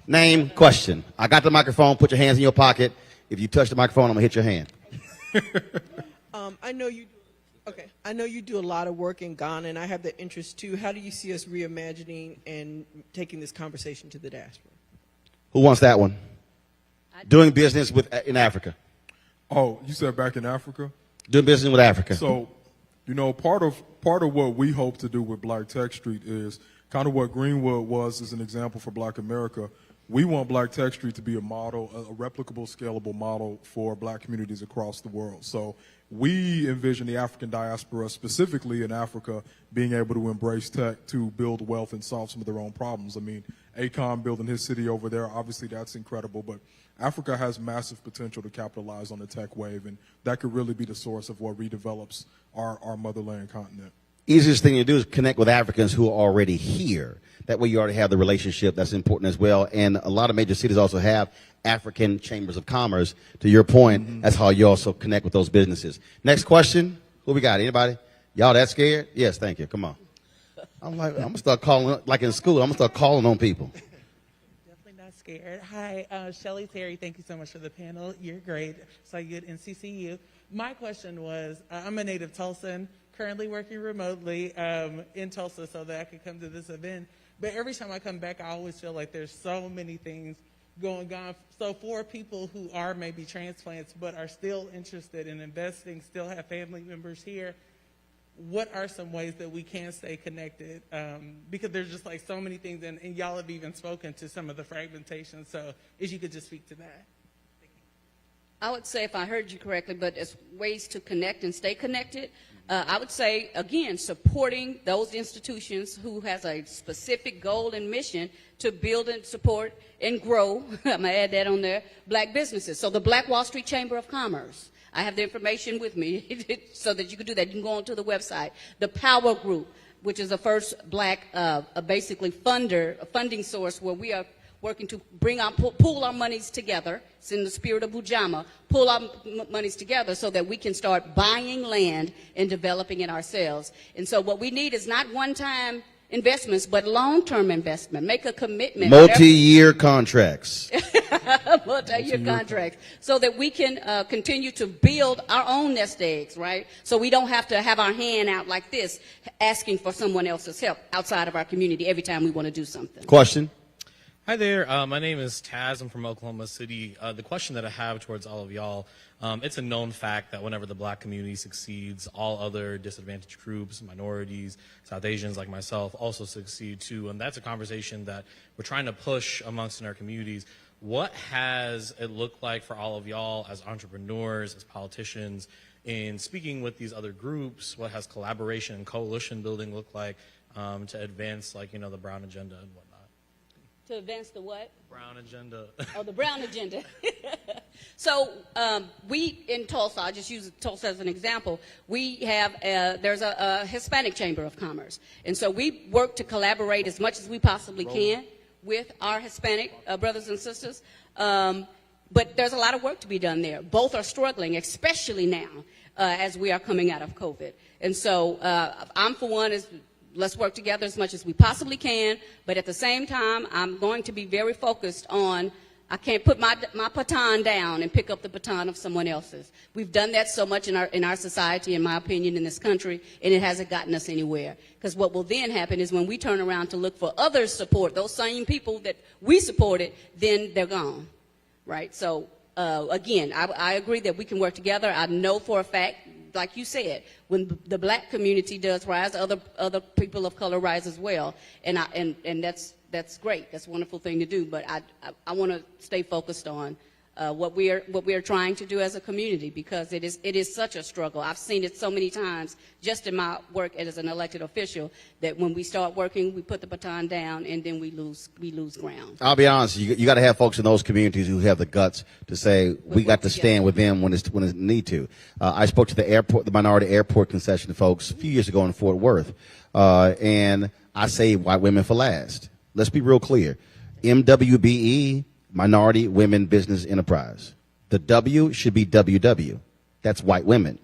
Name, question. I got the microphone. Put your hands in your pocket. If you touch the microphone, I'm going to hit your hand. I know you do a lot of work in Ghana, and I have the interest too. How do you see us reimagining and taking this conversation to the diaspora? Who wants that one? Doing business in Africa. Oh, you said back in Africa? Doing business with Africa. So, you know, part of what we hope to do with Black Tech Street is kind of what Greenwood was as an example for Black America. We want Black Tech Street to be a model, a replicable, scalable model for Black communities across the world. So we envision the African diaspora, specifically in Africa, being able to embrace tech to build wealth and solve some of their own problems. I mean, Akon building his city over there, obviously that's incredible, but Africa has massive potential to capitalize on the tech wave, and that could really be the source of what redevelops our motherland continent. Easiest thing to do is connect with Africans who are already here. That way you already have the relationship. That's important as well. And a lot of major cities also have African chambers of commerce. To your point, that's how you also connect with those businesses. Next question. Who we got? Anybody? Y'all that scared? Yes, thank you. Come on. I'm going to start calling, like in school, I'm going to start calling on people. Definitely not scared. Hi, Shelly Terry. Thank you so much for the panel. You're great. Saw you at NCCU. My question was, I'm a native Tulsan, currently working remotely in Tulsa so that I could come to this event. But every time I come back, I always feel like there's so many things going on. So for people who are maybe transplants but are still interested in investing, still have family members here, what are some ways that we can stay connected? Because there's just like so many things, and y'all have even spoken to some of the fragmentation. So if you could just speak to that. I would say, if I heard you correctly, but as ways to connect and stay connected, I would say, again, supporting those institutions who has a specific goal and mission to build and support and grow, I'm going to add that on there, black businesses. So the Black Wall Street Chamber of Commerce, I have the information with me so that you can do that. You can go onto the website. The Power Group, which is the first black, basically funding source where we are working to pool our monies together. It's in the spirit of Bujama, pull our monies together so that we can start buying land and developing it ourselves. And so what we need is not one-time investments, but long-term investment. Make a commitment. Multi-year contracts. Multi-year contracts, so that we can continue to build our own nest eggs, right? So we don't have to have our hand out like this, asking for someone else's help outside of our community every time we want to do something. Question? Hi there. My name is Taz. I'm from Oklahoma City. The question that I have towards all of y'all, it's a known fact that whenever the black community succeeds, all other disadvantaged groups, minorities, South Asians like myself also succeed too. And that's a conversation that we're trying to push amongst in our communities. What has it looked like for all of y'all as entrepreneurs, as politicians, in speaking with these other groups? What has collaboration and coalition building looked like to advance, like, the Brown agenda and whatnot? To advance the what? Brown agenda. Oh, the Brown agenda. So we in Tulsa, I just use Tulsa as an example, we have, there's a Hispanic Chamber of Commerce. And so we work to collaborate as much as we possibly can with our Hispanic brothers and sisters. But there's a lot of work to be done there. Both are struggling, especially now as we are coming out of COVID. And so I'm for one is, let's work together as much as we possibly can, but at the same time, I'm going to be very focused on, I can't put my baton down and pick up the baton of someone else's. We've done that so much in our society, in my opinion, in this country, and it hasn't gotten us anywhere. Because what will then happen is when we turn around to look for others' support, those same people that we supported, then they're gone, right? So, again, I agree that we can work together. I know for a fact, like you said, when the black community does rise, other people of color rise as well, and that's great. That's a wonderful thing to do. But I want to stay focused on what we are trying to do as a community, because it is such a struggle. I've seen it so many times just in my work as an elected official that when we start working, we put the baton down and then we lose ground. I'll be honest, you got to have folks in those communities who have the guts to say we got to stand with them when it need to. I spoke to the minority airport concession folks a few years ago in Fort Worth, and I say white women for last. Let's be real clear. MWBE, Minority Women Business Enterprise. The W should be WW. That's white women.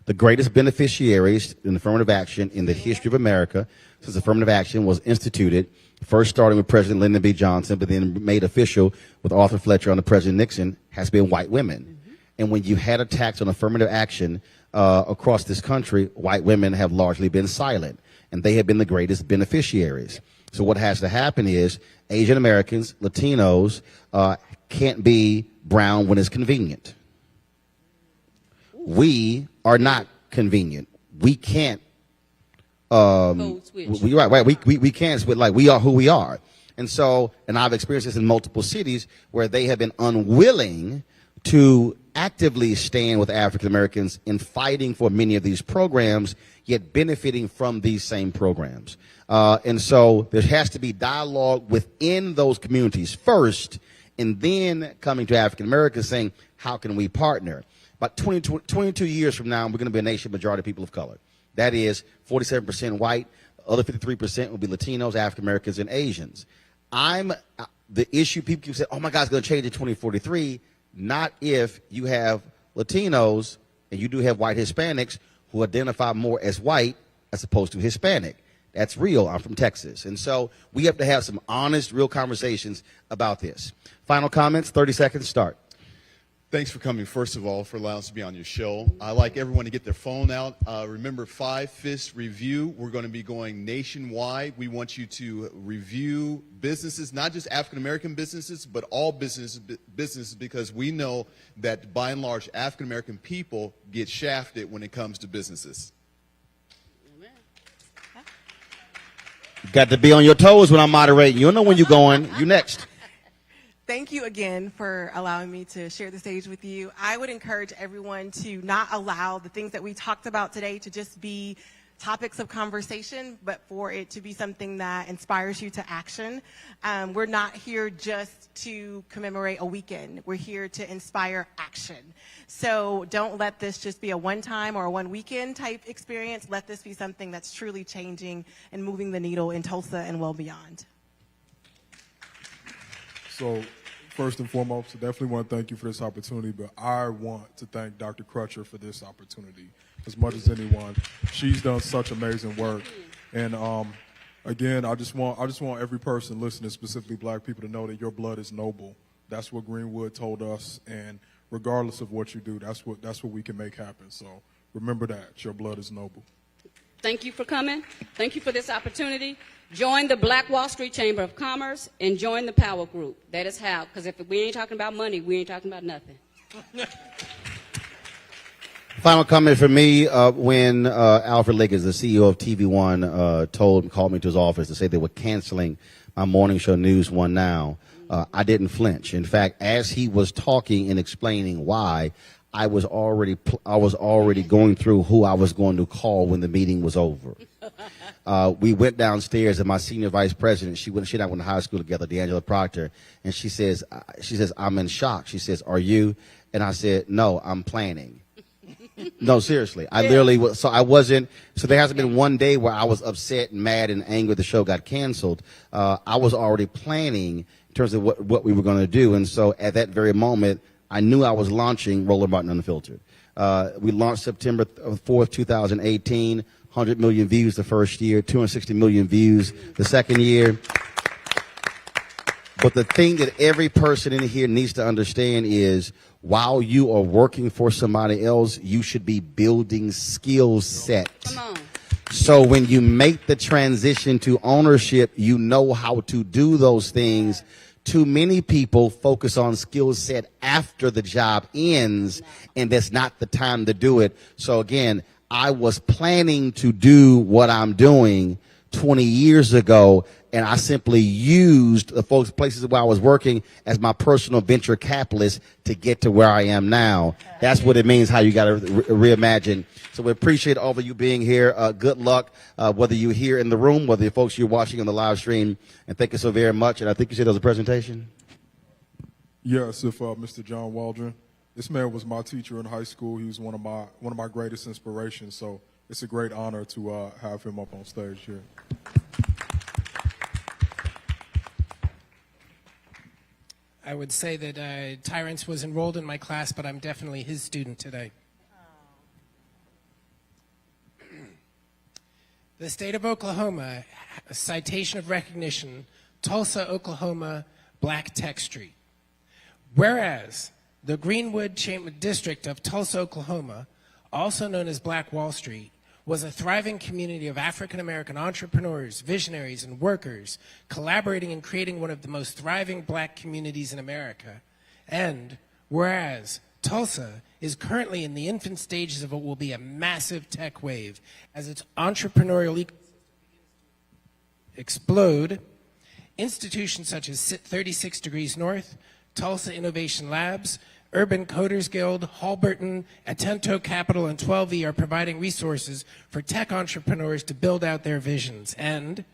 The greatest beneficiaries in affirmative action in the history of America, since affirmative action was instituted, first starting with President Lyndon B. Johnson, but then made official with Arthur Fletcher under President Nixon, has been white women. And when you had attacks on affirmative action across this country, white women have largely been silent, and they have been the greatest beneficiaries. So what has to happen is Asian Americans, Latinos, can't be brown when it's convenient. We are not convenient. We can't. Code switch. We can't split, like we are who we are. And so, and I've experienced this in multiple cities where they have been unwilling to actively stand with African Americans in fighting for many of these programs, yet benefiting from these same programs. And so there has to be dialogue within those communities first, and then coming to African Americans saying, how can we partner? About 22 years from now, we're going to be a nation majority of people of color. That is 47% white, other 53% will be Latinos, African Americans, and Asians. The issue people keep saying, oh my God, it's going to change in 2043. Not if you have Latinos and you do have white Hispanics who identify more as white as opposed to Hispanic. That's real. I'm from Texas. And so we have to have some honest, real conversations about this. Final comments, 30 seconds, start. Thanks for coming, first of all, for allowing us to be on your show. I like everyone to get their phone out. Remember, 5-Fist Review. We're going to be going nationwide. We want you to review businesses, not just African-American businesses, but all businesses, because we know that, by and large, African-American people get shafted when it comes to businesses. Got to be on your toes when I'm moderating. You don't know when you're going. You next. Thank you again for allowing me to share the stage with you. I would encourage everyone to not allow the things that we talked about today to just be topics of conversation, but for it to be something that inspires you to action. We're not here just to commemorate a weekend. We're here to inspire action. So don't let this just be a one-time or a one-weekend type experience. Let this be something that's truly changing and moving the needle in Tulsa and well beyond. So first and foremost, I definitely want to thank you for this opportunity, but I want to thank Dr. Crutcher for this opportunity as much as anyone. She's done such amazing work. And again, I just want every person listening, specifically black people, to know that your blood is noble. That's what Greenwood told us, and regardless of what you do, that's what we can make happen. So remember that, your blood is noble. Thank you for coming. Thank you for this opportunity. Join the Black Wall Street Chamber of Commerce and join the Power Group. That is how, because if we ain't talking about money, we ain't talking about nothing. Final comment from me, when Alfred Liggins, the CEO of TV One, called me to his office to say they were canceling my morning show News One Now, I didn't flinch. In fact, as he was talking and explaining why, I was already going through who I was going to call when the meeting was over. We went downstairs, and my senior vice president, she and I went to high school together, D'Angela Proctor, and she says, I'm in shock. She says, are you? And I said, no, I'm planning. No, seriously. I literally was, so there hasn't been one day where I was upset and mad and angry the show got canceled. I was already planning in terms of what we were going to do. And so at that very moment, I knew I was launching Roland Martin Unfiltered. We launched September 4th, 2018, 100 million views the first year, 260 million views the second year. But the thing that every person in here needs to understand is, while you are working for somebody else, you should be building skill set. Come on. So when you make the transition to ownership, you know how to do those things. Too many people focus on skill set after the job ends, and that's not the time to do it. So again, I was planning to do what I'm doing 20 years ago, and I simply used the places where I was working as my personal venture capitalist to get to where I am now. That's what it means, how you got to reimagine. So we appreciate all of you being here. Good luck, whether you're here in the room, whether you're folks you're watching on the live stream. And thank you so very much. And I think you said there was a presentation? Yes, if Mr. John Waldron. This man was my teacher in high school. He was one of my greatest inspirations. So it's a great honor to have him up on stage here. I would say that Tyrants was enrolled in my class, but I'm definitely his student today. The state of Oklahoma, a citation of recognition, Tulsa, Oklahoma, Black Tech Street. Whereas the Greenwood district of Tulsa, Oklahoma, also known as Black Wall Street, was a thriving community of African-American entrepreneurs, visionaries, and workers collaborating and creating one of the most thriving black communities in America. And whereas Tulsa is currently in the infant stages of what will be a massive tech wave as its entrepreneurial ecosystem explode, institutions such as 36 Degrees North, Tulsa Innovation Labs, Urban Coders Guild, Halberton, Atento Capital, and 12E are providing resources for tech entrepreneurs to build out their visions. And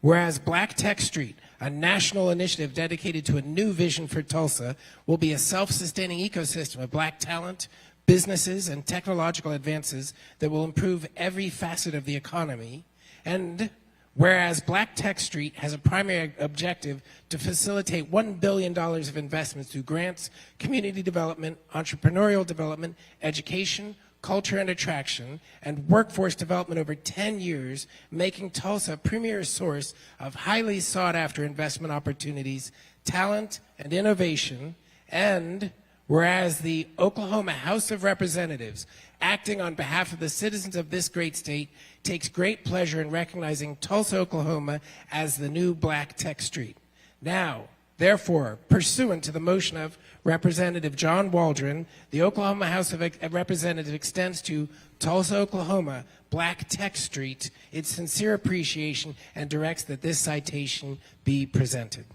whereas Black Tech Street, a national initiative dedicated to a new vision for Tulsa, will be a self-sustaining ecosystem of black talent, businesses, and technological advances that will improve every facet of the economy. And whereas Black Tech Street has a primary objective to facilitate $1 billion of investments through grants, community development, entrepreneurial development, education, culture and attraction, and workforce development over 10 years, making Tulsa a premier source of highly sought-after investment opportunities, talent, and innovation. And whereas the Oklahoma House of Representatives, acting on behalf of the citizens of this great state, takes great pleasure in recognizing Tulsa, Oklahoma as the new Black Tech Street. Now, Therefore, pursuant to the motion of Representative John Waldron, the Oklahoma House of Representatives extends to Tulsa, Oklahoma, Black Tech Street its sincere appreciation and directs that this citation be presented.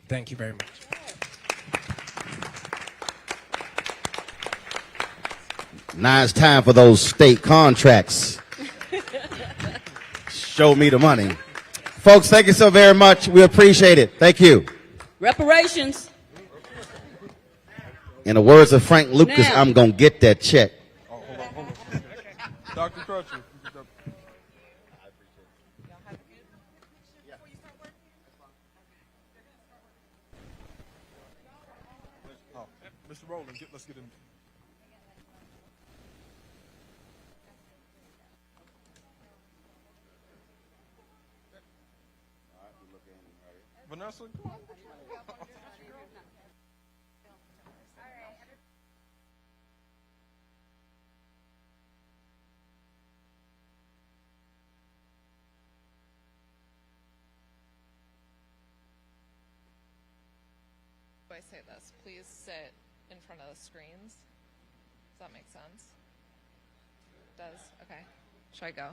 Thank you very much. Now it's time for those state contracts. Show me the money. Folks, thank you so very much. We appreciate it. Thank you. Reparations. In the words of Frank Lucas, Now. I'm going to get that check. Oh, hold on. Dr. Crutcher. Oh, Mr. Roland, let's get in. Vanessa, come on. I say this, please sit in front of the screens. Does that make sense? Does? Okay. Should I go?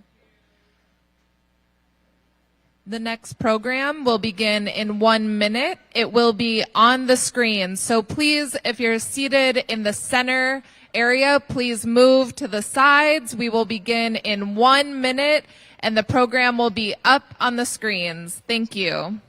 The next program will begin in 1 minute. It will be on the screen. So please, if you're seated in the center area, please move to the sides. We will begin in 1 minute, and the program will be up on the screens. Thank you.